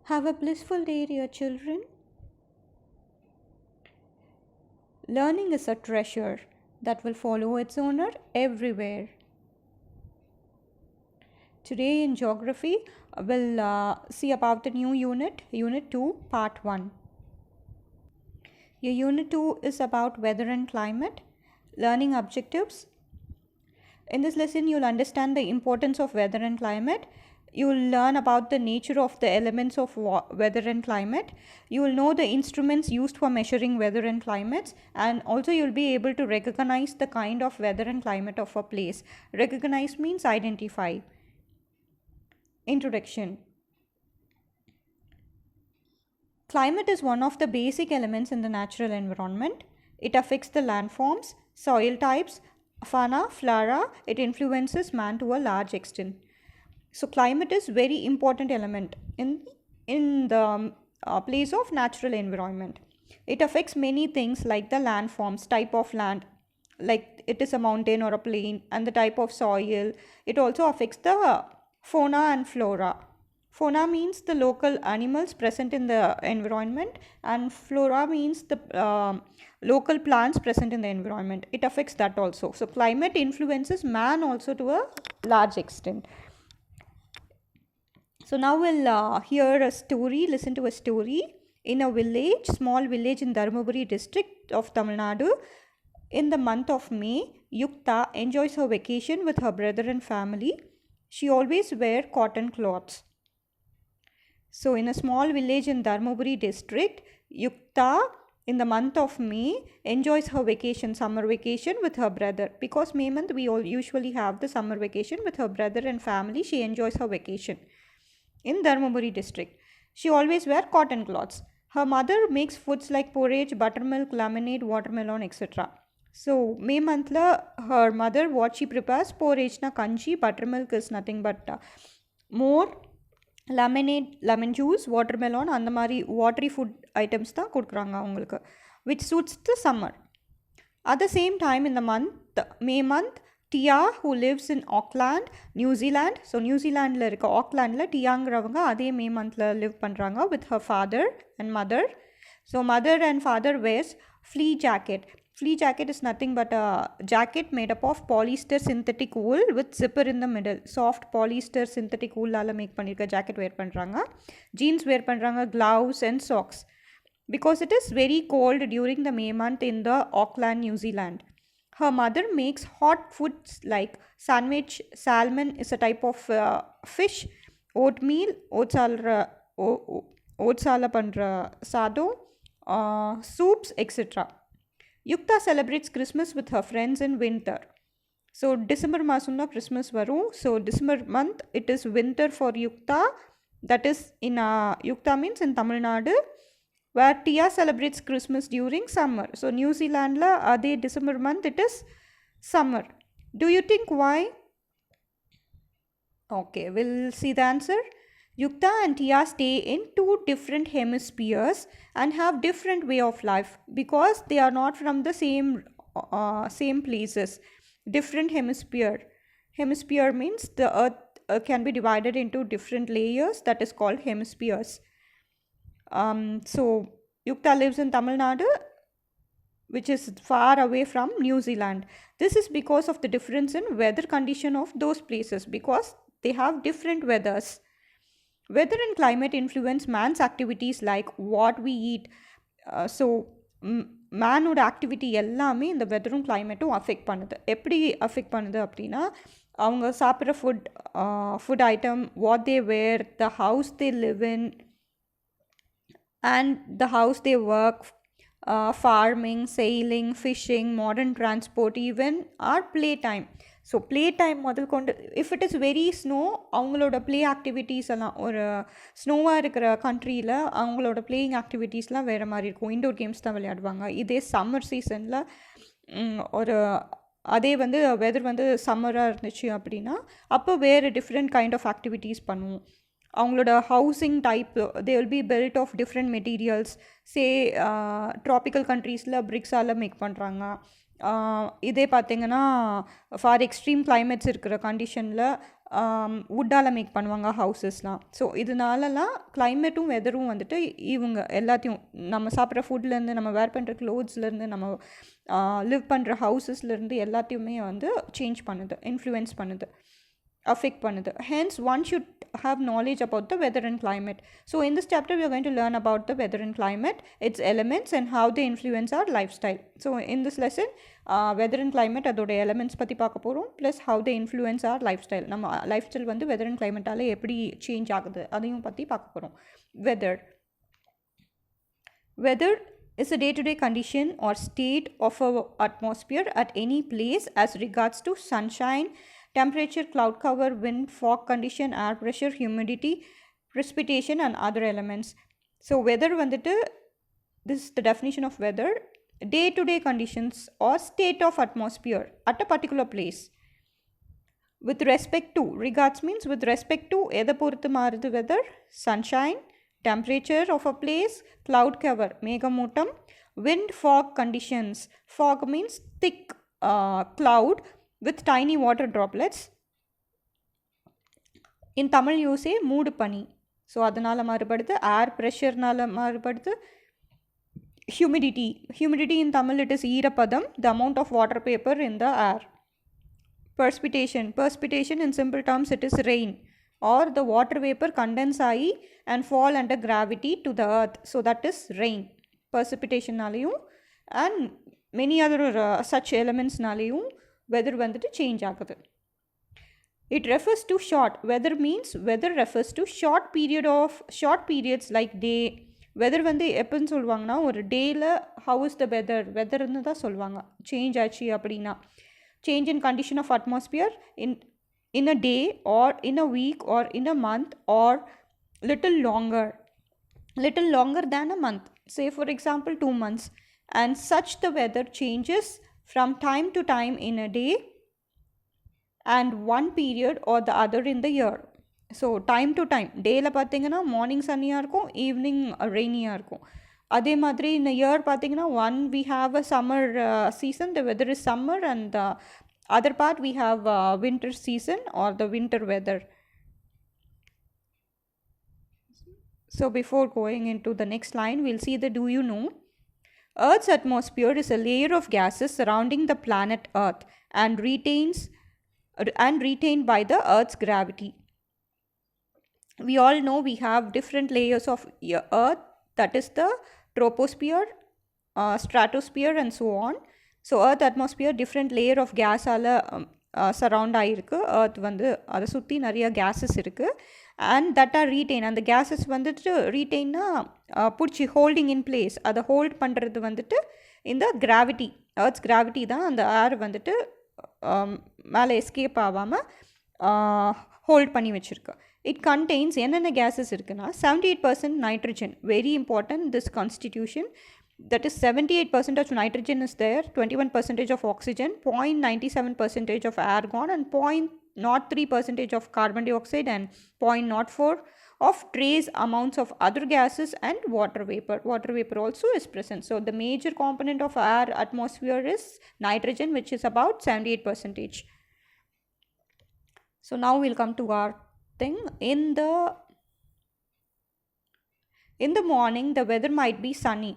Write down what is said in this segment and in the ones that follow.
Have a blissful day, dear children. Learning is a treasure that will follow its owner everywhere. Today in geography, we'll see about the new unit, Unit 2, Part 1. Your Unit 2 is about weather and climate, learning objectives. In this lesson, you'll understand the importance of weather and climate. You'll learn about the nature of the elements of weather and climate. You will know the instruments used for measuring weather and climates, and also you'll be able to recognize the kind of weather and climate of a place. Recognize means identify. Introduction. Climate is one of the basic elements in the natural environment. It affects the landforms, soil types, fauna, flora. It influences man to a large extent. So climate is very important element in the place of natural environment. It affects many things like the landforms, type of land, like it is a mountain or a plain, and the type of soil. It also affects the fauna and flora. Fauna means the local animals present in the environment, and flora means the local plants present in the environment. It affects that also. So climate influences man also to a large extent. So now we'll hear a story, listen to a story. In a village, small village in Dharmaburi district of Tamil Nadu, in the month of May, Yukta enjoys her vacation with her brother and family. She always wears cotton cloths. So in a small village in Dharmaburi district, Yukta in the month of May enjoys her vacation, summer vacation with her brother. Because May month we all usually have the summer vacation with her brother and family. She enjoys her vacation in Dharmaburi district. She always wears cotton cloths. Her mother makes foods like porridge, buttermilk, lemonade, watermelon, etc. So May month her mother what she prepares porridge na kanji, buttermilk is nothing but more, lemonade, lemon juice, watermelon அந்த மாதிரி watery food items தான் கொடுக்குறாங்க அவங்களுக்கு, which suits the summer. At the same time in the month May month, Tia who lives in Auckland, New Zealand. So New Zealandல இருக்க Aucklandல Tiaங்கிறவங்க அதே May monthல live பண்றாங்க with her father and mother. So mother and father wears flea jacket. Flea jacket is nothing but a jacket made up of polyester synthetic wool with zipper in the middle. Soft polyester synthetic wool ஆல make பண்ணிருக்க jacket wear பண்றாங்க. Jeans wear பண்றாங்க, gloves and socks. Because it is very cold during the May month in the Auckland, New Zealand. Her mother makes hot foods like sandwich, salmon is a type of fish, oatmeal, oats-ala pandra sado, soups, etc. Yukta celebrates Christmas with her friends in winter. So December masumna Christmas varu. So December month it is winter for Yukta. That is in Yukta means in Tamil Nadu, where Tia celebrates Christmas during summer. So New Zealand la ade December month it is summer. Do you think why? Okay, we'll see the answer. Yukta and Tia stay in two different hemispheres and have different way of life because they are not from the same places. Different hemisphere. Hemisphere means the earth can be divided into different layers, that is called hemispheres. So Yukta lives in Tamil Nadu, which is far away from New Zealand. This is because of the difference in weather condition of those places, because they have different weathers. Weather and climate influence man's activities like what we eat. So மேனோட activity எல்லாமே இந்த வெதரும் கிளைமேட்டும் affect பண்ணுது. எப்படி affect பண்ணுது அப்படின்னா, அவங்க சாப்பிட்ற food item, what they wear, the house they live in and the house they work, farming, sailing, fishing, modern transport, even our play time. So play time முதல் கொண்டு, if it is very snow, அவங்களோட play activities எல்லாம் ஒரு ஸ்னோவாக இருக்கிற கண்ட்ரியில் அவங்களோட playing ஆக்டிவிட்டீஸ்லாம் வேறு மாதிரி இருக்கும். இன்டோர் கேம்ஸ் தான் விளையாடுவாங்க. இதே சம்மர் சீசனில் ஒரு அதே வெதர் சம்மராக இருந்துச்சு அப்படின்னா அப்போ வேறு டிஃப்ரெண்ட் கைண்ட் ஆஃப் ஆக்டிவிட்டீஸ் பண்ணுவோம். அவங்களோட housing type they will be built of different materials. Say tropical கண்ட்ரீஸில் பிரிக்ஸால் மேக் பண்ணுறாங்க. இதே பார்த்திங்கன்னா ஃபார் எக்ஸ்ட்ரீம் கிளைமேட்ஸ் இருக்கிற கண்டிஷனில் வுட்டால் மேக் பண்ணுவாங்க ஹவுசஸ்லாம். ஸோ இதனாலலாம் கிளைமேட்டும் வெதரும் வந்துட்டு இவங்க எல்லாத்தையும் நம்ம சாப்பிட்ற ஃபுட்லேருந்து நம்ம வேர் பண்ணுற க்ளோத்ஸ்லேருந்து நம்ம லிவ் பண்ணுற ஹவுசஸ்லேருந்து எல்லாத்தையுமே வந்து சேஞ்ச் பண்ணுது, இன்ஃப்ளூயன்ஸ் பண்ணுது, affect பண்ணுது. Hence one should have knowledge about the weather and climate. So in this chapter we are going to learn about the weather and climate, its elements and how they influence our lifestyle. So in this lesson weather and climate அதோட elements பற்றி பார்க்க போகிறோம், plus how they influence our lifestyle. நம்ம lifestyle வந்து weather and climate-ஆல எப்படி change ஆகுது அதையும் பற்றி பார்க்க போகிறோம். Weather is a day-to-day condition or state of our atmosphere at any place as regards to sunshine, temperature, cloud cover, wind, fog condition, air pressure, humidity, precipitation and other elements. So weather vanditu, this is the definition of weather, day-to-day conditions or state of atmosphere at a particular place. With respect to, regards means with respect to edha poruthu maarudhu weather, sunshine, temperature of a place, cloud cover, megamootam, wind, fog conditions. Fog means thick cloud with tiny water droplets. In Tamil you say mood pani. So adanala maarubaduthu. Air pressure nala maarubaduthu. Humidity in Tamil it is eerapadam, the amount of water vapor in the air. Precipitation in simple terms it is rain or the water vapor condense ayi and fall under gravity to the earth. So that is rain. Precipitation nalayum and many other such elements nalayum weather வந்துட்டு change ஆகுது. It refers to short. Weather refers to short periods like day. Weather வந்து எப்போன்னு சொல்லுவாங்கன்னா ஒரு டேயில் how is the weatherன்னு தான் சொல்லுவாங்க. Change ஆச்சு அப்படின்னா change in condition of atmosphere in a day or in a week or in a month or little longer than a month. Say for example 2 months. And such the weather changes from time to time in a day and one period or the other in the year. So time to time டேயில் பார்த்தீங்கன்னா morning சன்னியாக இருக்கும், evening ரெய்னியாக இருக்கும். அதே மாதிரி இந்த year பார்த்தீங்கன்னா we have a summer season, the weather is summer, and the other part we have winter season or the winter weather. So before going into the next line we'll see the do you know. Earth's atmosphere is a layer of gases surrounding the planet Earth and retained by the Earth's gravity. We all know we have different layers of Earth, that is the troposphere, stratosphere and so on. So Earth atmosphere different layer of gas surround ஆயிருக்கு. Earth வந்து அதை சுற்றி நிறைய gases இருக்குது and that are retained. அந்த gases வந்துட்டு retainனா பிடிச்சி holding in place, அதை hold பண்ணுறது வந்துட்டு இந்த gravity, Earth's gravity தான் அந்த air வந்துட்டு மேலே escape ஆகாமல் hold பண்ணி வச்சுருக்கு. It contains என்னென்ன gases இருக்குன்னா 78% nitrogen, very important this constitution, that is 78% of nitrogen is there, 21% of oxygen, 0.97% of argon and 0.03% of carbon dioxide and 0.04 of trace amounts of other gases and water vapor. Water vapor also is present. So the major component of our atmosphere is nitrogen, which is about 78%. So now we'll come to our thing. In the morning the weather might be sunny.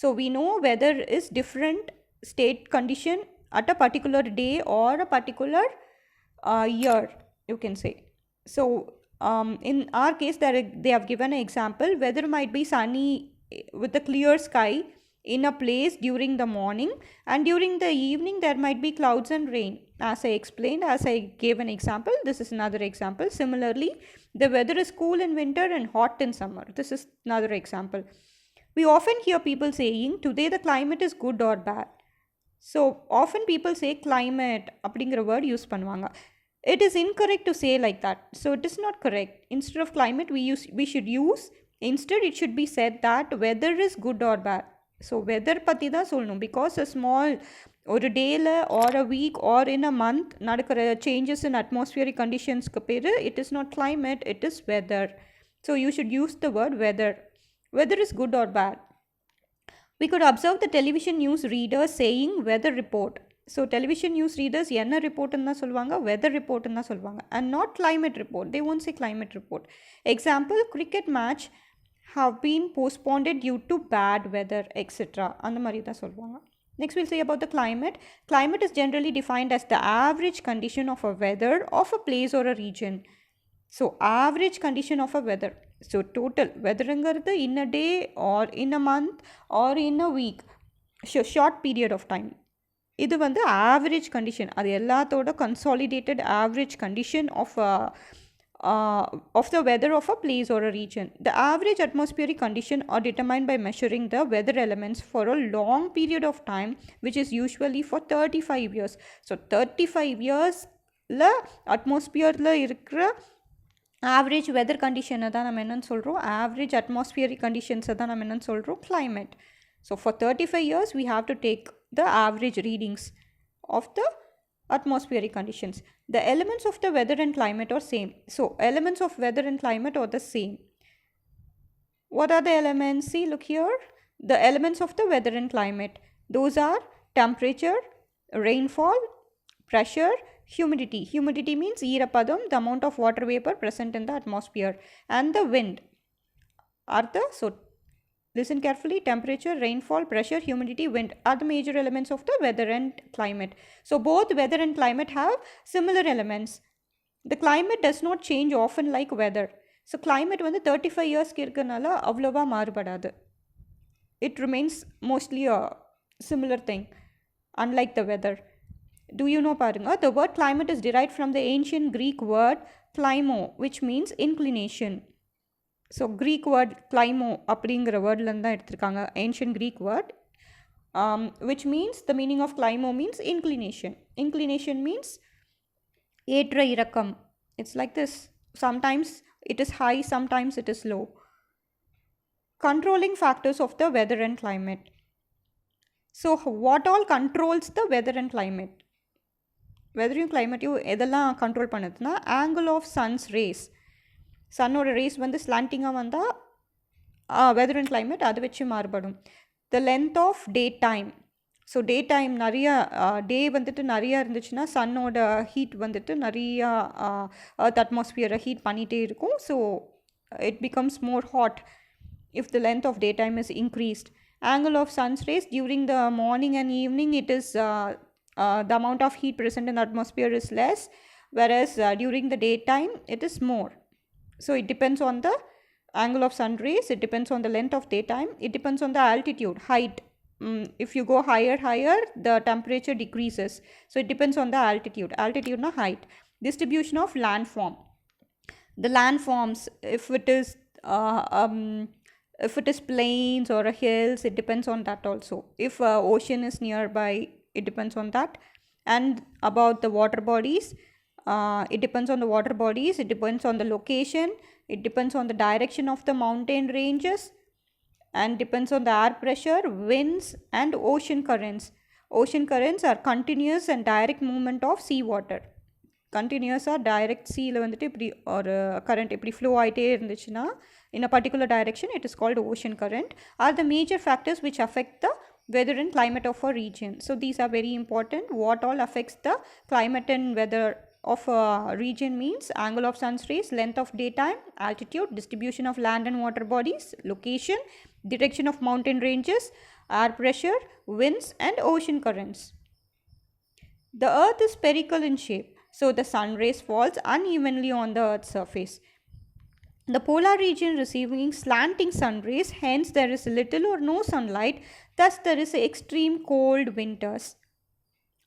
So we know weather is different state condition at a particular day or a particular year, you can say. So in our case they have given an example. Weather might be sunny with a clear sky in a place during the morning, and during the evening there might be clouds and rain. As I explained, as I gave an example, this is another example. Similarly, the weather is cool in winter and hot in summer. This is another example. We often hear people saying today the climate is good or bad. So often people say climate அப்படிங்கிற word use பண்ணுவாங்க. It is incorrect to say like that. So it is not correct. Instead of climate we should use, instead it should be said that weather is good or bad. So weather பற்றி தான் சொல்லணும், because a small ஒரு டேயில் or a week or in a month நடக்கிற changes in atmospheric conditionsக்கு பேர் it is not climate, it is weather. So you should use the word weather. Weather is good or bad. We could observe the television news readers saying weather report. So television news readers என்ன ரிப்போர்ட்டுன்னு தான் சொல்லுவாங்க, weather ரிப்போர்ட்டுன்னு தான் சொல்லுவாங்க, and not climate report. They won't say climate report. Example, cricket match have been postponed due to bad weather, etc. அந்த மாதிரி தான் சொல்லுவாங்க. Next we'll say about the climate. Climate is generally defined as the average condition of a weather of a place or a region. So average condition of a weather. So total weatherங்கிறது in a day or in a month or in a week. Short period of time. இது வந்து average condition, அது எல்லாத்தோட consolidated average condition of the weather of a place or a region. The average atmospheric condition are determined by measuring the weather elements for a long period of time, which is usually for 35 years. So 35 yearsல அட்மாஸ்பியரில் இருக்கிற average weather கண்டிஷனை தான் நம்ம என்னென்னு சொல்கிறோம், average atmospheric கண்டிஷன்ஸை தான் நம்ம என்னென்னு சொல்கிறோம், climate. So for 35 years we have to take the average readings of the atmospheric conditions. The elements of the weather and climate are same. So elements of weather and climate are the same. What are the elements? See, look here. The elements of the weather and climate. Those are temperature, rainfall, pressure, humidity. Humidity means eerapadam, the amount of water vapor present in the atmosphere, and the wind are the, so listen carefully, temperature, rainfall, pressure, humidity, wind are the major elements of the weather and climate. So both weather and climate have similar elements. The climate does not change often like weather. So climate வந்து 35 இயர்ஸ்க்கு இருக்கனால அவ்வளோவா மாறுபடாது. It remains mostly a similar thing, unlike the weather. Do you know பாருங்க, the word climate is derived from the ancient Greek word climo, which means inclination. So Greek word climo அப்படிங்கிற வேர்ட்லேருந்து தான் எடுத்திருக்காங்க, ancient Greek word, which means the meaning of climo means inclination. Inclination means ஏற்ற இறக்கம். It's like this. Sometimes it is high, sometimes it is low. Controlling factors of the weather and climate. So what all controls the weather and climate? வெதரையும் கிளைமேட்டையும் எதெல்லாம் control பண்ணுதுன்னா, angle of sun's rays. சன்னோட rays வந்து ஸ்லாண்டிங்காக வந்தால் weather and climate அதை வச்சு மாறுபடும். The length of day time. So day time நிறையா டே வந்துட்டு நிறையா இருந்துச்சுன்னா சன்னோட ஹீட் வந்துட்டு நிறையா அர்த் அட்மாஸ்பியரை ஹீட் பண்ணிகிட்டே இருக்கும். So it becomes more hot if the length of day time is increased. Angle of sun's rays during the morning and evening, it is the amount of heat present in the atmosphere is less, whereas during the daytime it is more. So it depends on the angle of sun rays, it depends on the length of daytime, it depends on the altitude, height. If you go higher, the temperature decreases. So it depends on the altitude. Altitude na height. Distribution of landform. The landforms, if it is plains or hills, it depends on that also. If ocean is nearby, it depends on that. And about the water bodies, it depends on the water bodies, it depends on the location, it depends on the direction of the mountain ranges, and depends on the air pressure, winds, and ocean currents. Ocean currents are continuous and direct movement of sea water. Continuous or direct seaல வந்துட்டு இப்படி ஒரு current இப்படி flow ஆகிட்டே இருந்துச்சுன்னா in a particular direction, it is called ocean current, are the major factors which affect the weather and climate of a region. So these are very important. What all affects the climate and weather of a region means angle of sun's rays, length of daytime, altitude, distribution of land and water bodies, location, direction of mountain ranges, air pressure, winds, and ocean currents. The earth is spherical in shape, so the sun rays falls unevenly on the earth's surface. The polar region receiving slanting sun rays, hence there is little or no sunlight, thus there is extreme cold winters.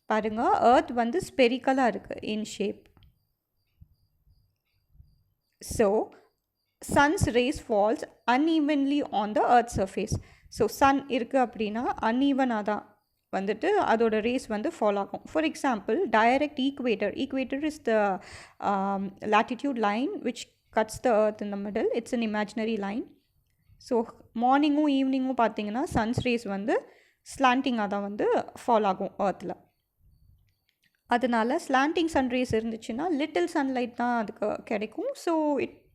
பாருங்க, earth வந்து ஸ்பெரிக்கலாக இருக்குது இன் shape. So sun's rays falls unevenly on the earth's surface. So sun இருக்குது அப்படின்னா அன்ஈவனாக தான் வந்துட்டு அதோட race வந்து fall ஆகும். For example, direct equator. Equator is the latitude line which cuts the earth in the middle. It's an imaginary line. So மார்னிங்கும் ஈவினிங்கும் பார்த்தீங்கன்னா சன்ஸ் ரேஸ் வந்து ஸ்லாண்டிங்காக தான் வந்து ஃபால் ஆகும் earthல. அதனால் ஸ்லாண்டிங் சன்ரேஸ் இருந்துச்சுன்னா லிட்டில் சன்லைட் தான் அதுக்கு கிடைக்கும். So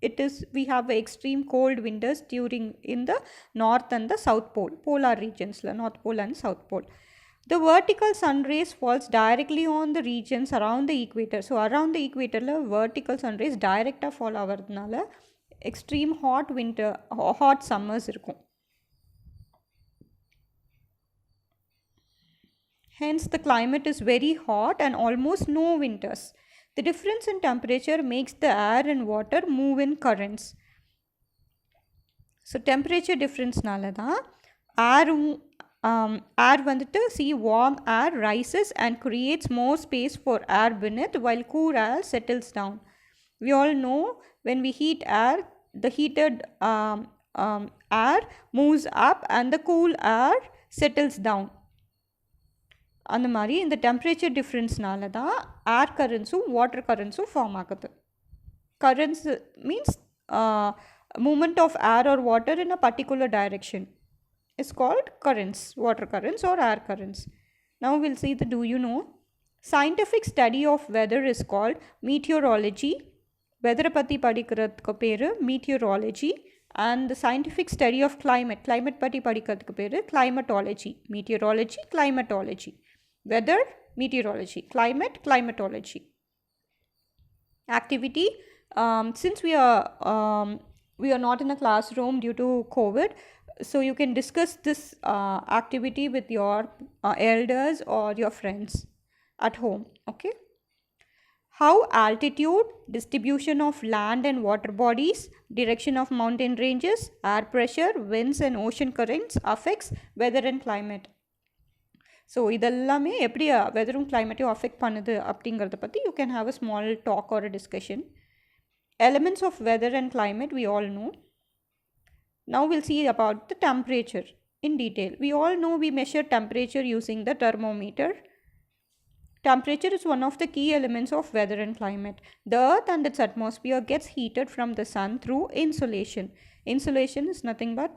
it is, we have extreme cold winters during in the north and the south pole, polar regions, north pole and south pole. The vertical sun rays falls directly on the regions around the equator. So around the equator vertical sun rays direct fall ஆவறதுனால extreme hot summers இருக்கும். Hence the climate is very hot and almost no winters. The difference in temperature makes the air and water move in currents. So temperature difference நால தான் air வந்துட்டு warm air rises and creates more space for air beneath while cool air settles down. We all know when we heat air, the heated air moves up and the cool air settles down. அந்த மாதிரி இந்த temperature டிஃப்ரென்ஸ்னால தான் air கரண்ட்ஸும் water கரண்ட்ஸும் form ஆகுது. Currents means movement of air or water in a particular direction is called currents, water currents or air currents. Now we'll see the do you know. Scientific study of weather is called meteorology. Weather பத்தி படிக்கிறதுக்கு பேரு meteorology. And the scientific study of climate பற்றி படிக்கிறதுக்கு பேரு climatology. Meteorology, climatology. Weather, meteorology. Climate, climatology. Activity. Since we are not in a classroom due to COVID, so you can discuss this activity with your elders or your friends at home. Okay. How altitude, distribution of land and water bodies, direction of mountain ranges, air pressure, winds and ocean currents affects weather and climate. So இதெல்லாமே எப்படி வெதரும் கிளைமேட்டையும் affect பண்ணுது அப்படிங்கிறத பற்றி you can have a small talk or a discussion. Elements of weather and climate we all know. Now we'll see about the temperature in detail. We all know we measure temperature using the thermometer. Temperature is one of the key elements of weather and climate. The earth and its atmosphere gets heated from the sun through insolation. Insolation is nothing but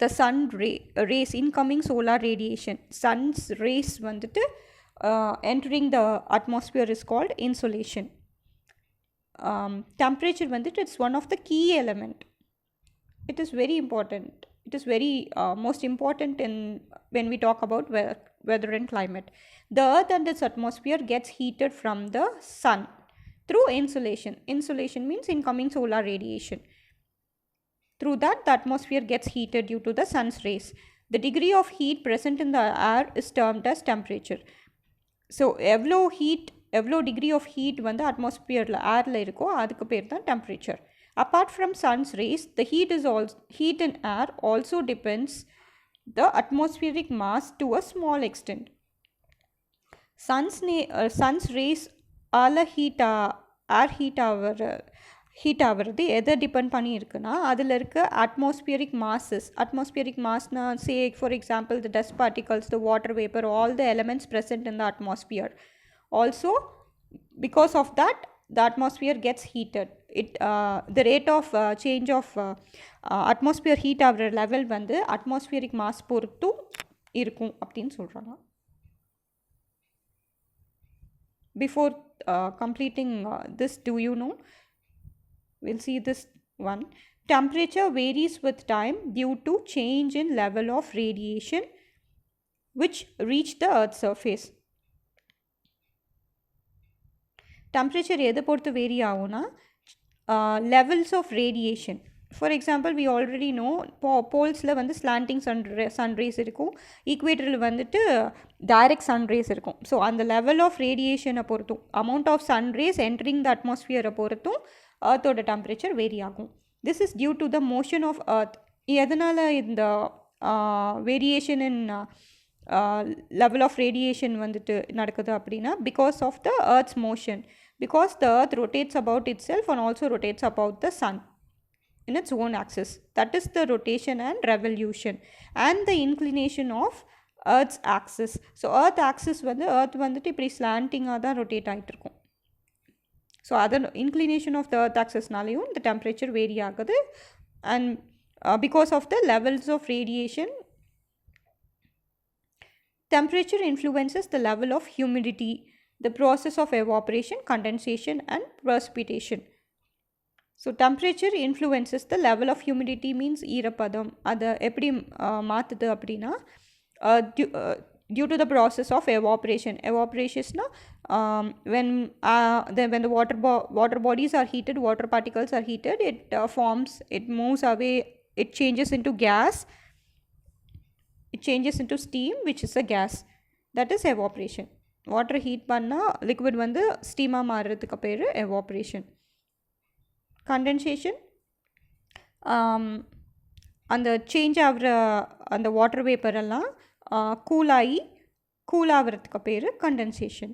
the sun rays, incoming solar radiation. Sun's rays வந்துட்டு entering the atmosphere is called insolation. Temperature வந்துட்டு it's one of the key element. It is very important. It is very most important in when we talk about weather and climate. The earth and its atmosphere gets heated from the sun through insolation. Insolation means incoming solar radiation. Through that, the atmosphere gets heated due to the sun's rays. The degree of heat present in the air is termed as temperature. So, எவ்வளோ degree of heat வந்து atmosphere airல இருக்கோ அதுக்கு பேர் தான் temperature. Apart from sun's rays, the heat in air also depends the atmospheric mass to a small extent. Sun's rays ஆல air heat ஆகிறது எதை depend பண்ணி இருக்குன்னா அதில் இருக்க atmospheric massனா say for example the dust particles, the water vapor, all the elements present in the atmosphere. Also because of that the atmosphere gets heated. The rate of change of atmosphere heat ஆகிற level வந்து atmospheric mass பொறுத்தும் இருக்கும் அப்படின்னு சொல்கிறாங்க. Before completing this, do you know? We'll see this one. Temperature varies with time due to change in level of radiation which reach the earth's surface. Temperature எதை பொறுத்து vary ஆகும்னா levels of radiation. For example, we already know போல்ஸில் வந்து slanting sun rays இருக்கும், ஈக்குவேட்டரில் வந்துட்டு direct sun rays இருக்கும். So அந்த level of ரேடியேஷனை பொறுத்தும் amount of sun rays entering the atmosphere பொறுத்தும் earthோட temperature வேரி ஆகும். This is due to the motion of earth. எதனால் இந்த variation in level of radiation வந்துட்டு நடக்குது அப்படின்னா because of the earth's motion. Because the earth rotates about itself and also rotates about the sun in its own axis. That is the rotation and revolution and the inclination of earth's axis. So earth axis வந்து earth வந்துட்டு இப்படி ஸ்லாண்டிங்காக தான் rotate ஆகிட்டு இருக்கும். So other inclination of the earth axisனாலையும் the temperature vary ஆகுது. And because of the levels of radiation, temperature influences the level of humidity, the process of evaporation, condensation and precipitation. So temperature influences the level of humidity means ஈரப்பதம். அதை எப்படி மாற்றுது அப்படின்னா due to the process of evaporation. Evaporation na when the water bodies are heated, water particles are heated, it moves away, it changes into gas, it changes into steam, which is a gas. That is evaporation. Water heat panna liquid வந்து steam-ஆ மாறுறதுக்கு பேர் evaporation. Condensation அந்த change ஆகிற அந்த water vapour எல்லாம் cool ஆகிறதுக்கு பேர் condensation.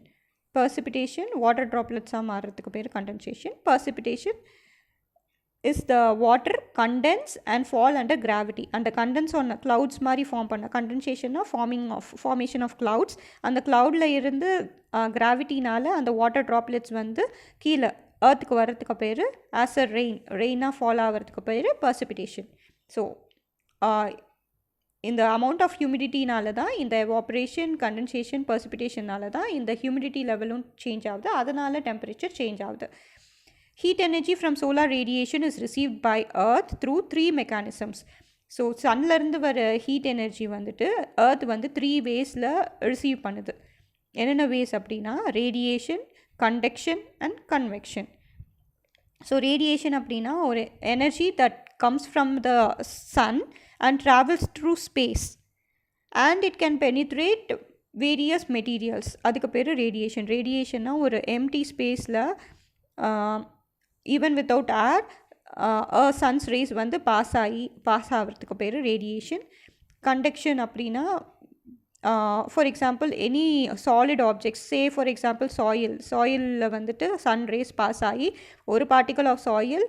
பர்சிபிடேஷன் water ட்ராப்லெட்ஸாக மாறுறதுக்கு பேர் condensation. Precipitation is the water condense and fall under gravity. அந்த கண்டென்ஸ் ஆன க்ளவுட்ஸ் மாதிரி ஃபார்ம் பண்ண கண்டென்சேஷன்னா ஃபார்மேஷன் ஆஃப் க்ளவுட்ஸ். அந்த க்ளவுடில் இருந்து கிராவிட்டினால் அந்த வாட்டர் ட்ராப்லெட்ஸ் வந்து கீழே ஏர்த்துக்கு வர்றதுக்கு பேர் ஆஸ் அ ரெயினாக ஃபால் ஆகிறதுக்கு பேர் பர்சிபிடேஷன். ஸோ இந்த அமௌண்ட் ஆஃப் ஹியூமிடிட்டினால தான் இந்த எவாப்ரேஷன், கண்டென்சேஷன், பர்சிபிடேஷனால தான் இந்த ஹியூமிடிட்டி லெவலும் சேஞ்ச் ஆகுது. அதனால் டெம்பரேச்சர் சேஞ்ச் ஆகுது. Heat energy from solar radiation is received by earth through 3 mechanisms. So சன்லேருந்து வர ஹீட் எனர்ஜி வந்துட்டு எர்த் வந்து 3 வேஸில் ரிசீவ் பண்ணுது. என்னென்ன வேஸ் அப்படின்னா radiation, conduction and convection. So radiation அப்படின்னா ஒரு energy that comes from the sun and travels through space and it can penetrate various materials. அதுக்கு பேர் ரேடியேஷன். ரேடியேஷன்னா ஒரு எம்டி ஸ்பேஸில் even without air sun's rays வந்து பாஸ் ஆகிறதுக்கு பேர் ரேடியேஷன். கண்டக்ஷன் அப்படின்னா for example any solid objects, say for example சாயிலில் வந்துட்டு சன் ரேஸ் பாஸ் ஆகி ஒரு particle of soil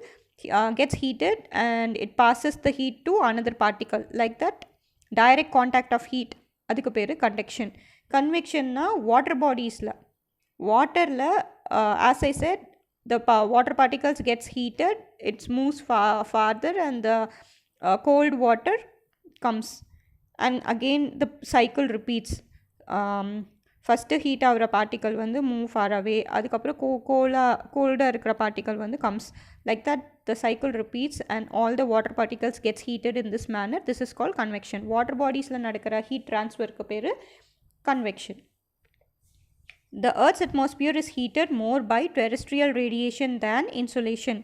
gets heated and it passes the heat to another particle, like that direct contact of heat, அதுக்கு பேர் conduction. Convectionனா water bodiesல waterல as I said the water particles gets heated, it moves farther and the cold water comes and again the cycle repeats. First heat ஆகிற particle வந்து move for away, அதுக்கப்புறம் கோல்டாக இருக்கிற particle வந்து comes. Like that the cycle repeats and all the water particles gets heated in this manner. This is call convection. Water பாடிஸில் நடக்கிற heat ட்ரான்ஸ்ஃபருக்கு பேர் convection. The Earth's atmosphere is heated more by terrestrial radiation than insolation.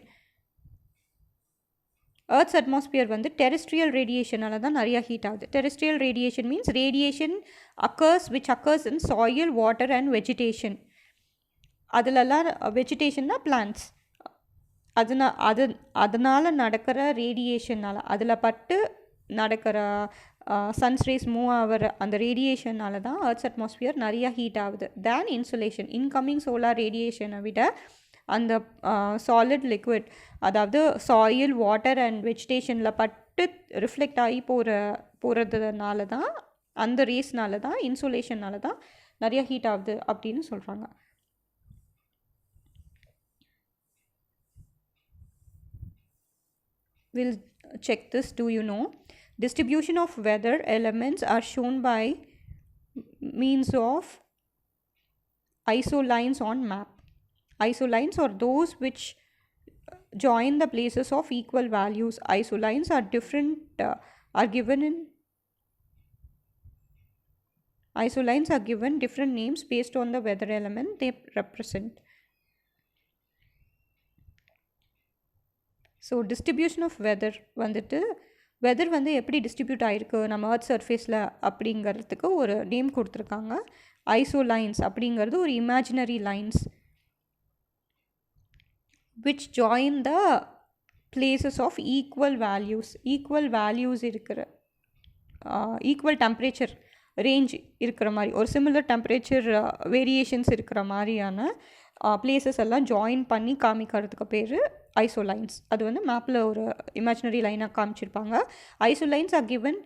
Earth's atmosphere வந்து terrestrial radiationனால தான் நிறையா heat ஆகுது. Terrestrial radiation means radiation which occurs in soil, water and vegetation. அதிலெல்லாம் வெஜிடேஷன்னா plants. அதனால் நடக்கிற ரேடியேஷனால், அதில் பட்டு நடக்கிற சன்ஸ் ரேஸ் மூவ் ஆகிற அந்த ரேடியேஷனால் தான் Earth's atmosphere நிறையா ஹீட் ஆகுது. தேன் இன்சுலேஷன். இன்கமிங் சோலார் ரேடியேஷனை விட அந்த சாலிட் லிக்விட், அதாவது சாயில், வாட்டர் அண்ட் வெஜிடேஷனில் பட்டு ரிஃப்ளெக்ட் ஆகி போகிறதுனால தான், அந்த ரேஸ்னால தான், இன்சுலேஷனால தான் நிறைய ஹீட் ஆகுது அப்படின்னு சொல்கிறாங்க. We'll check this. Do you know? Distribution of weather elements are shown by means of isolines on map. Isolines are those which join the places of equal values. Isolines are different, isolines are given different names based on the weather element they represent. So distribution of weather வந்துட்டு weather வந்து எப்படி distribute ஆகிருக்கு நம்ம earth சர்ஃபேஸில் அப்படிங்கிறதுக்கு ஒரு name கொடுத்துருக்காங்க. ஐசோலைன்ஸ் அப்படிங்கிறது ஒரு imaginary lines which join the places of equal values இருக்கிற equal temperature range இருக்கிற மாதிரி, ஒரு சிமிலர் டெம்பரேச்சர் வேரியேஷன்ஸ் இருக்கிற மாதிரியான பிளேசஸ் எல்லாம் ஜாயின் பண்ணி காமிக்கிறதுக்கு பேர் ஐசோலைன்ஸ். அது வந்து மேப்பில் ஒரு இமேஜினரி லைனாக காமிச்சிருப்பாங்க. Isolines are given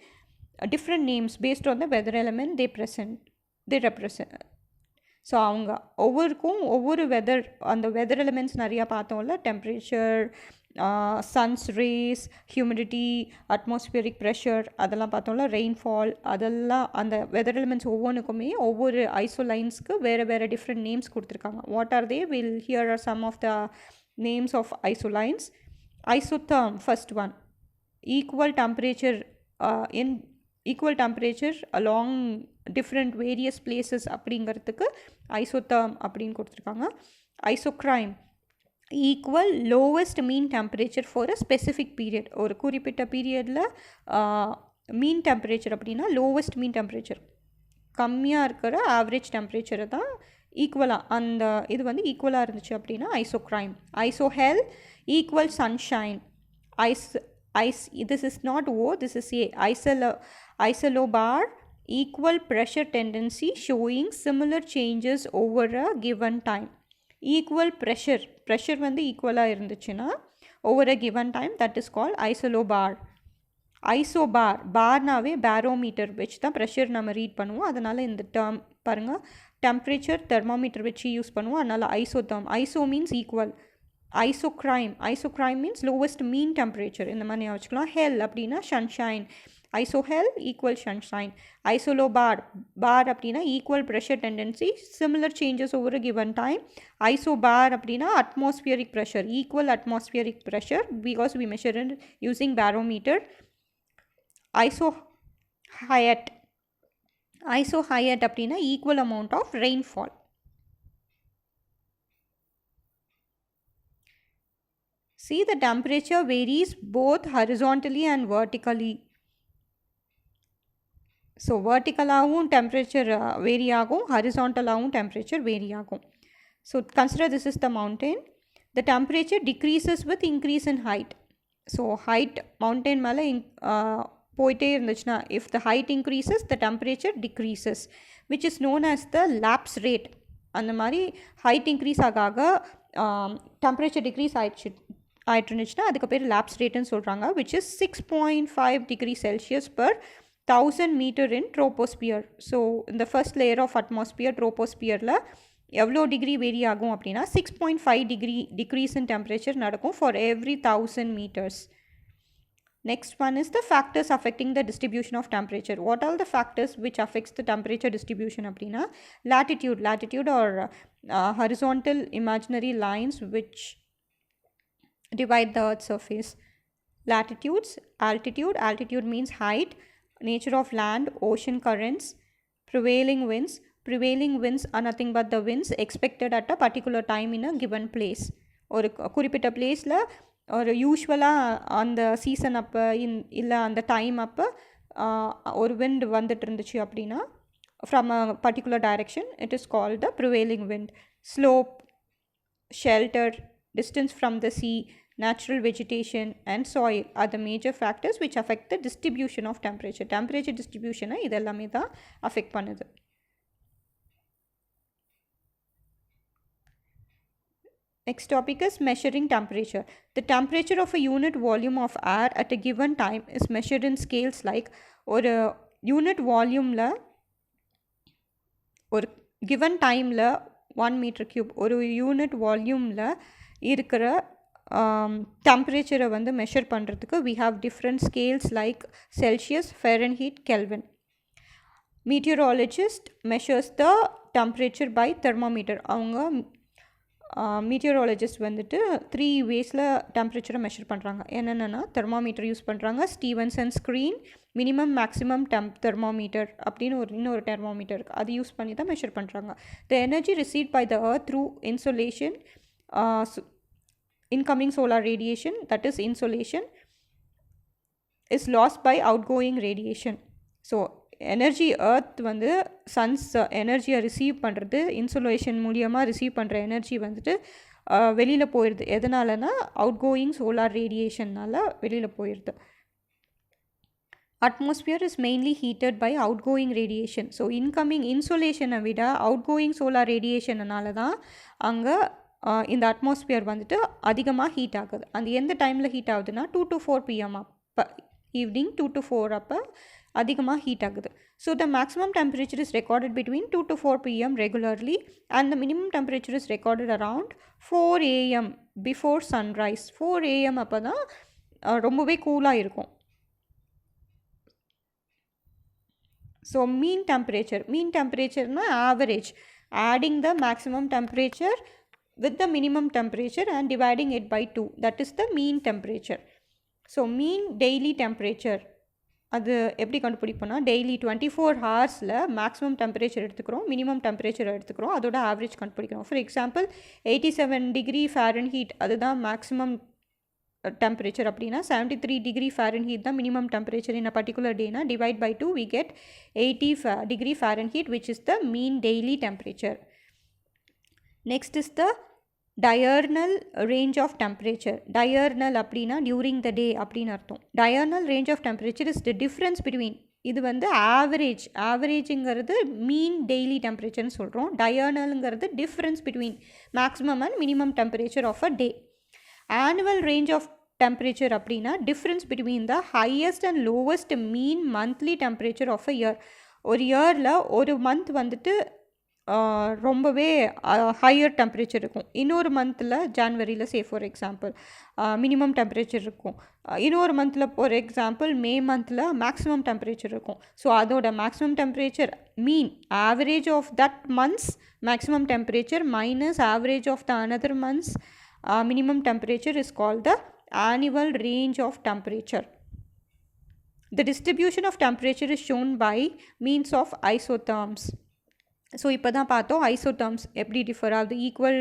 different names based on the weather element they represent. So அவங்க ஒவ்வொருக்கும் ஒவ்வொரு அந்த வெதர் எலிமெண்ட்ஸ் நிறையா பார்த்தோம்ல, temperature, sun's rays, humidity, atmospheric pressure, அதெல்லாம் பார்த்தோம்ல, ரெயின்ஃபால், அதெல்லாம் அந்த வெதர் எலிமெண்ட்ஸ் ஒவ்வொன்றுக்குமே ஒவ்வொரு ஐசோலைன்ஸ்க்கு வேறு டிஃப்ரெண்ட் நேம்ஸ் கொடுத்துருக்காங்க. What are they? Will here are some of the names of isolines. Isotherm, first one, equal temperature in equal temperature along different various places அப்படிங்கிறதுக்கு isotherm அப்படின்னு கொடுத்துருக்காங்க. Isocrime, equal lowest mean temperature for a specific period. ஒரு குறிப்பிட்ட பீரியடில் மீன் temperature அப்படின்னா lowest mean temperature, கம்மியாக இருக்கிற average டெம்பரேச்சரை தான் ஈக்குவலாக அந்த இது வந்து ஈக்குவலாக இருந்துச்சு அப்படின்னா isocryme. Isohel, equal sunshine. This is not O, this is A. Isolobar, equal pressure tendency showing similar changes over a given time. Equal pressure வந்து ஈக்குவலாக இருந்துச்சுன்னா over a given time, that is called isolobar. Isobar, பார்னாவே barometer வச்சு தான் pressure நம்ம read பண்ணுவோம். அதனால் இந்த டேர்ம் பாருங்கள், டெம்பரேச்சர் தெர்மோமீட்டர் வச்சு யூஸ் பண்ணுவோம். அதனால் isotherm. Iso means equal. Isocryme means lowest mean temperature, இந்த மாதிரி வச்சுக்கலாம். ஹெல் அப்படின்னா sunshine. Isohel equal sunshine. Isolobar, bar அப்படின்னா equal pressure tendency, similar changes over given time. Isobar அப்படின்னா atmospheric pressure, equal atmospheric pressure, because we measure in using barometer. Isohyet அப்படின்னா equal amount of rainfall. See, the temperature varies both horizontally and vertically. So verticalaவும் temperature vary ஆகும், horizontalaவும் temperature vary ஆகும். So consider this is the mountain. The temperature decreases with increase in height. So height, mountain மேலே போயிட்டே இருந்துச்சுன்னா, if the height increases, the temperature decreases, which is known as the lapse rate. அந்த மாதிரி height increase ஆக temperature degrees ஆகிட்டுருந்துச்சுன்னா அதுக்கு பேர் labs ரேட்டுன்னு சொல்கிறாங்க, which is 6.5 degrees Celsius per 1000 meter in troposphere. So இந்த ஃபர்ஸ்ட் லேயர் ஆஃப் அட்மாஸ்பியர் ட்ரோபோஸ்பியரில் எவ்வளோ degree vary ஆகும் அப்படின்னா 6.5 degree டிக்ரீஸ் இன் டெம்பரேச்சர் நடக்கும் for every 1000 meters. Next one is the factors affecting the distribution of temperature. What are the factors which affects the temperature distribution அப்படின்னா latitude or horizontal imaginary lines which divide the earth's surface. Latitudes, altitude means height, nature of land, ocean currents. Prevailing winds are nothing but the winds expected at a particular time in a given place. ஒரு குறிப்பிட்ட பிளேஸில் ஒரு யூஸ்வலாக அந்த season அப்போ இல்லை அந்த time அப்போ ஒரு விண்ட் வந்துட்டு இருந்துச்சு அப்படின்னா from a particular direction, it is called the prevailing wind. Slope, shelter, distance from the sea, natural vegetation and soil are the major factors which affect the distribution of temperature. Temperature distribution இதெல்லாமே தான் affect பண்ணுது. Next topic is measuring temperature. The temperature of a unit volume of air at a given time is measured in scales like ஒரு unit வால்யூமில் ஒரு given டைமில் 1 meter cube ஒரு unit வால்யூமில் இருக்கிற டெம்பரேச்சரை வந்து மெஷர் பண்ணுறதுக்கு we have different scales like Celsius, Fahrenheit, Kelvin. Meteorologist measures the temperature by thermometer. அவங்க மீட்டியரோலஜிஸ்ட் வந்துட்டு 3 waysல டெம்பரேச்சரை மெஷர் பண்ணுறாங்க. என்னென்னா தெர்மோமீட்டர் யூஸ் பண்ணுறாங்க, Stevenson screen, minimum maximum thermometer அப்படின்னு இன்னொரு தெர்மோமீட்டர் இருக்குது, அது யூஸ் பண்ணி தான் மெஷர் பண்ணுறாங்க. The energy received by the earth through insolation, incoming solar radiation, that is insolation, is lost by outgoing radiation. So energy earth வந்து sons எனர்ஜியை receive பண்ணுறது, இன்சுலேஷன் மூலியமாக ரிசீவ் பண்ணுற எனர்ஜி வந்துட்டு வெளியில் போயிடுது. எதனாலனா அவுட் கோயிங் சோலார் ரேடியேஷன்னால் வெளியில் போயிடுது. Atmosphere is mainly heated by out going radiation. So incoming இன்சுலேஷனை விட அவுட் கோயிங் சோலார் ரேடியேஷனால் தான் அங்கே இந்த அட்மாஸ்பியர் வந்துட்டு அதிகமாக ஹீட் ஆகுது. அந்த எந்த டைமில் ஹீட் ஆகுதுன்னா 2 to 4 PM அப்போ, ஈவினிங் 2 to 4 அப்போ அதிகமாக ஹீட் ஆகுது. So the maximum temperature is recorded between 2 to 4 PM regularly and the minimum temperature is recorded around 4 AM before sunrise. 4 AM அப்போ தான் ரொம்பவே கூலாக இருக்கும். ஸோ மீன் டெம்பரேச்சர்னால் average, adding the maximum temperature with the minimum temperature and dividing it by 2. That is the mean temperature. So mean daily temperature அது எப்படி கண்டுபிடிப்போம்னா daily 24 ஹவர்ஸில் maximum temperature எடுத்துக்கிறோம், மினிமம் டெம்பரேச்சர் எடுத்துக்கிறோம், அதோட ஆவரேஜ் கண்டுபிடிக்கிறோம். ஃபார் எக்ஸாம்பிள் 87 டிகிரி ஃபாரன்ஹீட் அதுதான் maximum temperature அப்படின்னா 73 degree Fahrenheit தான் minimum temperature in a particular டேனா divide by 2 we get 80 degree Fahrenheit which is the mean daily temperature. Next is the diurnal range of temperature. Diurnal அப்படின்னா during the day அப்படின்னு அர்த்தம். Diurnal range of temperature is the difference between இது வந்து ஆவரேஜுங்கிறது மீன் daily டெம்பரேச்சர்னு சொல்கிறோம். டயர்னலுங்கிறது difference between maximum and minimum temperature of a day. Annual range of temperature அப்படின்னா difference between the highest and lowest mean monthly temperature of a year. ஒரு இயரில் ஒரு month வந்துட்டு ரொம்பவே ஹையர் டெம்பரேச்சர் இருக்கும், இன்னொரு மந்தில் ஜான்வரியில் ஃபார் எக்ஸாம்பிள் மினிமம் டெம்பரேச்சர் இருக்கும், இன்னொரு மந்தில் ஃபார் எக்ஸாம்பிள் மே மந்தில் மேக்ஸிமம் டெம்பரேச்சர் இருக்கும். ஸோ அதோட maximum temperature mean average of that months maximum temperature minus average of the another months minimum temperature is called the annual range of temperature. The distribution of temperature is shown by means of isotherms. So இப்போ தான் பார்த்தோம் isotherms எப்படி differ ஆகுது, equal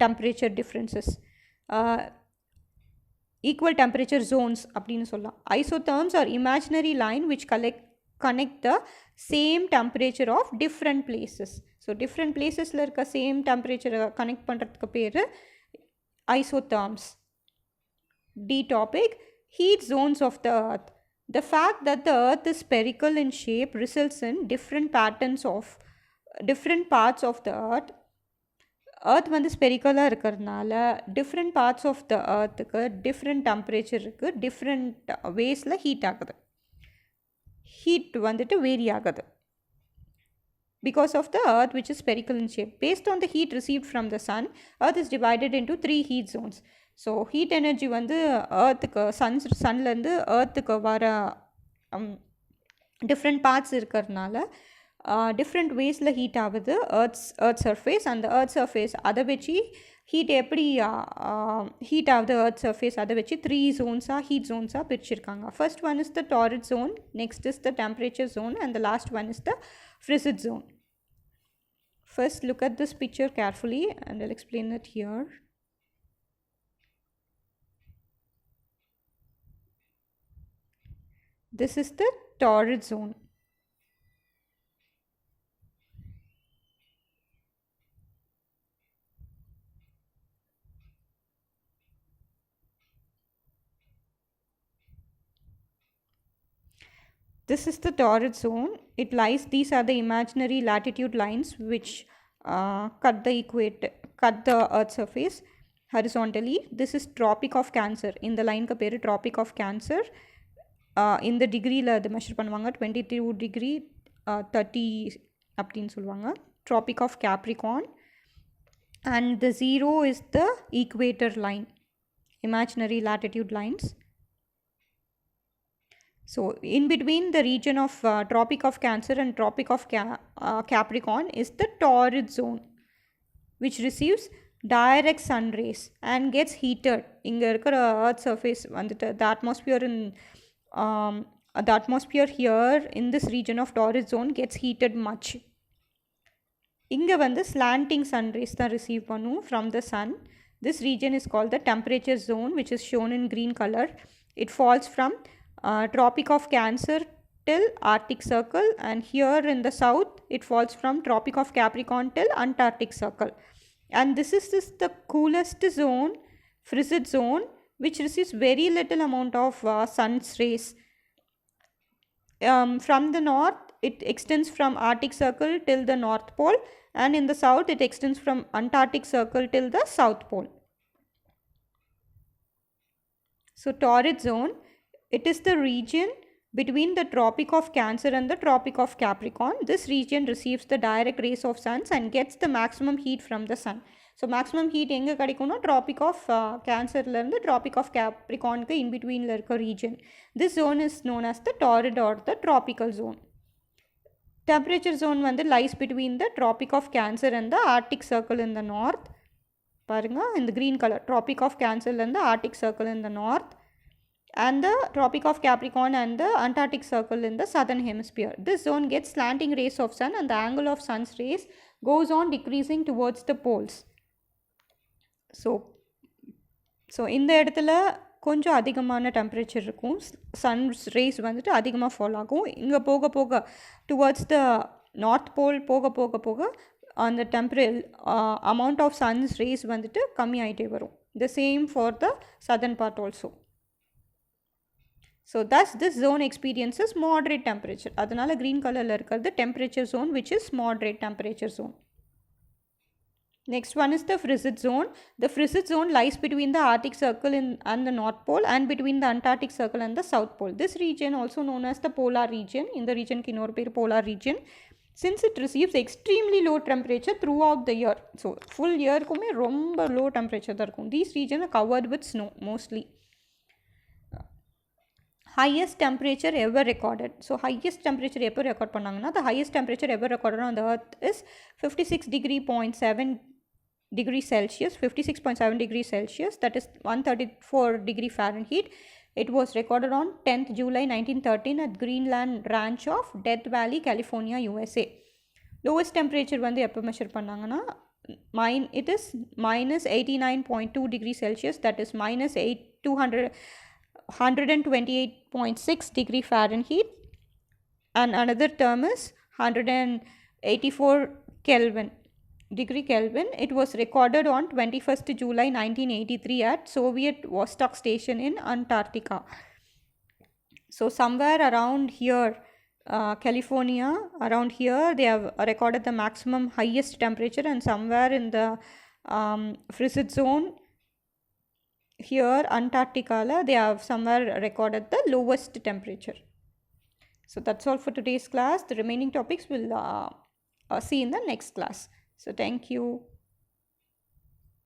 temperature differences, equal temperature zones அப்படின்னு சொல்லலாம். Isotherms are imaginary line which connect the same temperature of different places. ஸோ different பிளேசஸில் இருக்க சேம் டெம்பரேச்சரை கனெக்ட் பண்ணுறதுக்கு பேர் isotherms. D topic, heat zones of the earth. The fact that the earth is spherical in shape results in different patterns of different parts of the earth. earth வந்து ஸ்பெரிக்கலாக இருக்கிறதுனால different parts of the earthக்கு different temperature இருக்குது, different வேஸில் heat ஆகுது, heat வந்துட்டு vary ஆகுது because of the earth which is spherical in shape. Based on the heat received from the sun, earth is divided into 3 heat zones. So heat energy வந்து earthக்கு sunலேருந்து earthக்கு வர different parts இருக்கிறதுனால different waysல heat ஆகுது earth surface. அந்த earth surface அதை வச்சு heat எப்படி heat ஆகுது earth surface அதை வச்சு 3 zonesஆக ஹீட் zonesஆக பிரிச்சிருக்காங்க. First one is the torrid zone, next is the temperature zone, and the last one is the Fricet zone. First look at this picture carefully and I'll explain it here. This is the torrid zone. This is the torrid zone. It lies, these are the imaginary latitude lines which cut the earth surface horizontally. This is Tropic of Cancer. In the line ka peru Tropic of Cancer. In the degree la adu measure பண்ணுவாங்க 22 degree 30 அப்படின்னு சொல்லுவாங்க. Tropic of Capricorn. And the 0 is the equator line, imaginary latitude lines. So in between the region of Tropic of Cancer and Tropic of Capricorn is the Torrid Zone, which receives direct sun rays and gets heated. இங்கே இருக்கிற earth surface வந்துட்டு the atmosphere here in this region of Torrid Zone gets heated much. இங்கே வந்து slanting sun rays தான் receive பண்ணும் from the sun. This region is called the temperature zone, which is shown in green color. It falls from Tropic of Cancer till Arctic Circle, and here in the south it falls from Tropic of Capricorn till Antarctic Circle. And this is the coolest zone, Fricet Zone, which receives very little amount of sun's rays. From the north it extends from Arctic Circle till the North Pole, and in the south it extends from Antarctic Circle till the South Pole. So Torrid Zone, it is the region between the Tropic of Cancer and the Tropic of Capricorn. This region receives the direct rays of suns and gets the maximum heat from the sun. So maximum heat எங்கே கிடைக்கும்னா Tropic of Cancerலேருந்து Tropic of Capricornக்கு in betweenல இருக்க region. This zone is known as the torrid or the tropical zone. Temperature zone வந்து lies between the Tropic of Cancer and the Arctic Circle in the north. பாருங்க, இந்த green color, Tropic of Cancer and the Arctic Circle in the north, and the Tropic of Capricorn and the Antarctic Circle in the southern hemisphere. This zone gets slanting rays of sun, and the angle of sun's rays goes on decreasing towards the poles. So இந்த இடத்துல கொஞ்சம் அதிகமான temperature இருக்கும், sons race வந்துட்டு அதிகமாக fall ஆகும். இங்கே போக போக டுவர்ட்ஸ் த நார்த் போல் போக போக போக அந்த amount of sun's rays வந்துட்டு கம்மி ஆகிட்டே வரும். The same for the southern part also. So thus this zone experiences moderate temperature. அதனால green colorல இருக்கிறது temperature zone, which is moderate temperature zone. Next one is the Fricet Zone. The Fricet Zone lies between the Arctic Circle and the North Pole, and between the Antarctic Circle and the South Pole. This region, also known as the polar region, in the region ki innoru per polar region, since it receives extremely low temperature throughout the year. So full year kume romba low temperature da irukum. These regions are covered with snow mostly. Highest temperature ever recorded. So highest temperature ever record pannanga, the highest temperature ever recorded on the earth is 56.7 degrees Celsius, 56.7 degrees Celsius, that is 134 degree Fahrenheit. It was recorded on 10th July 1913 at Greenland Ranch of Death Valley, California, USA. Lowest temperature வந்து எப்போ measure பண்ணாங்கன்னா it is minus 89.2 degrees Celsius, that is minus 128.6 degree Fahrenheit, and another term is 184 degree Kelvin. It was recorded on 21st July 1983 at Soviet Vostok Station in Antarctica. So somewhere around here, California, around here they have recorded the maximum highest temperature, and somewhere in the Fricet Zone here, Antarctica, they have somewhere recorded the lowest temperature. So that's all for today's class. The remaining topics will see in the next class. So thank you.